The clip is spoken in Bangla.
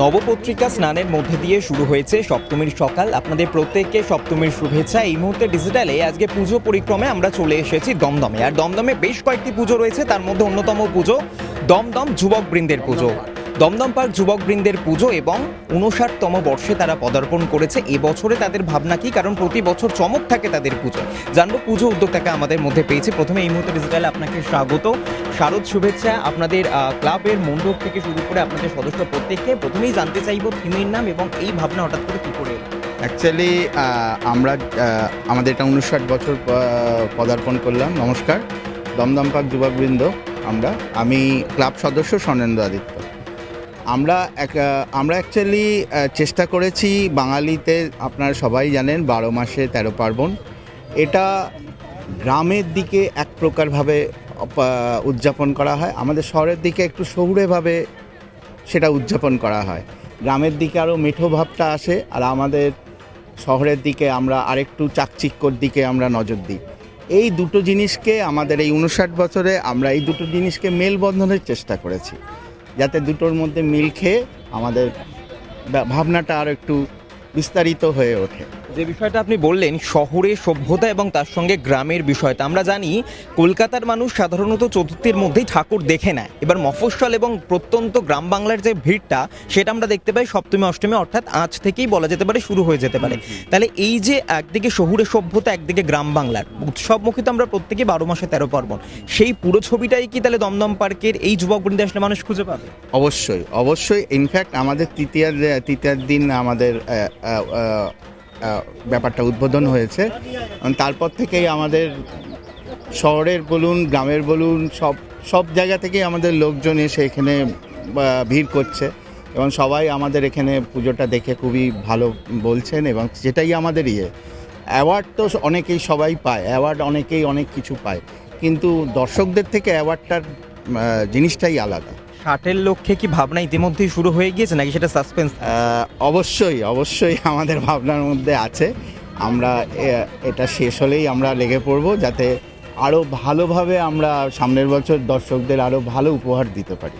নবপত্রিকা স্নানের মধ্যে দিয়ে শুরু হয়েছে সপ্তমীর সকাল। আপনাদের প্রত্যেককে সপ্তমীর শুভেচ্ছা। এই মুহূর্তে ডিজিটালে আজকে পুজো পরিক্রমে আমরা চলে এসেছি দমদমে। আর দমদমে বেশ কয়েকটি পুজো রয়েছে, তার মধ্যে অন্যতম পুজো দমদম যুবক বৃন্দের পুজো। দমদম পার্ক যুবক বৃন্দের পুজো এবং 59তম বর্ষে তারা পদার্পণ করেছে। এবছরে তাদের ভাবনা কি, কারণ প্রতি বছর চমক থাকে তাদের পুজো। জানবো পুজো উদ্যোক্তাকে আমাদের মধ্যে পেয়েছে। প্রথমে এই মুহূর্তে ডিজিটালে আপনাকে স্বাগত, শারদ শুভেচ্ছা। আপনাদের ক্লাবের মণ্ডপ থেকে শুরু করে আপনাদের সদস্য প্রত্যেককে প্রথমেই জানতে চাইব থিমের নাম এবং এই ভাবনা হঠাৎ করে কী করে এলো? অ্যাকচুয়ালি আমরা আমাদের এটা 59 বছর পদার্পণ করলাম। নমস্কার, দমদম পার্ক যুবকবৃন্দ। আমি ক্লাব সদস্য স্বর্ণেন্দু আদিত্য। আমরা অ্যাকচুয়ালি চেষ্টা করেছি, বাঙালিতে আপনারা সবাই জানেন 12 মাসে 13 পার্বণ। এটা গ্রামের দিকে এক প্রকারভাবে উদযাপন করা হয়, আমাদের শহরের দিকে একটু শহুরেভাবে সেটা উদযাপন করা হয়। গ্রামের দিকে আরও মেঠো ভাবটা আসে, আর আমাদের শহরের দিকে আমরা আরেকটু চাকচিক্যর দিকে আমরা নজর দিই। এই দুটো জিনিসকে আমাদের এই 59 বছরে আমরা এই দুটো জিনিসকে মেলবন্ধনের চেষ্টা করেছি, যাতে দুটোর মধ্যে মিল খেয়ে আমাদের ভাবনাটা আরও একটু বিস্তারিত হয়ে ওঠে। যে বিষয়টা আপনি বললেন শহরের সভ্যতা এবং তার সঙ্গে গ্রামের বিষয়টা, আমরা জানি কলকাতার মানুষ সাধারণত চতুর্থীর মধ্যেই ঠাকুর দেখে নেয়। এবার মফস্বল এবং প্রত্যন্ত গ্রাম বাংলার যে ভিড়টা সেটা আমরা দেখতে পাই সপ্তমী অষ্টমী, অর্থাৎ আজ থেকেই বলা যেতে পারে শুরু হয়ে যেতে পারে। তাহলে এই যে একদিকে শহুরে সভ্যতা, একদিকে গ্রাম বাংলার উৎসবমুখী, তো আমরা প্রত্যেকে 12 মাসে 13 পার্বণ, সেই পুরো ছবিটাই কি তাহলে দমদম পার্কের এই যুবক বৃন্দে আসলে মানুষ খুঁজে পাবে? অবশ্যই। ইনফ্যাক্ট আমাদের তৃতীয়ার দিন আমাদের ব্যাপারটা উদ্বোধন হয়েছে। তারপর থেকেই আমাদের শহরের বলুন, গ্রামের বলুন, সব জায়গা থেকেই আমাদের লোকজন এসে এখানে ভিড় করছে এবং সবাই আমাদের এখানে পুজোটা দেখে খুবই ভালো বলছেন। এবং যেটাই আমাদের অ্যাওয়ার্ড তো অনেকেই সবাই পায়, অ্যাওয়ার্ড অনেকেই অনেক কিছু পায়, কিন্তু দর্শকদের থেকে অ্যাওয়ার্ডটার জিনিসটাই আলাদা। 60-এর লক্ষ্যে কি ভাবনা ইতিমধ্যেই শুরু হয়ে গিয়েছে নাকি সেটা সাসপেন্স? অবশ্যই আমাদের ভাবনার মধ্যে আছে। আমরা এটা শেষ হলেই আমরা লেগে পড়ব, যাতে আরও ভালোভাবে আমরা সামনের বছর দর্শকদের আরও ভালো উপহার দিতে পারি।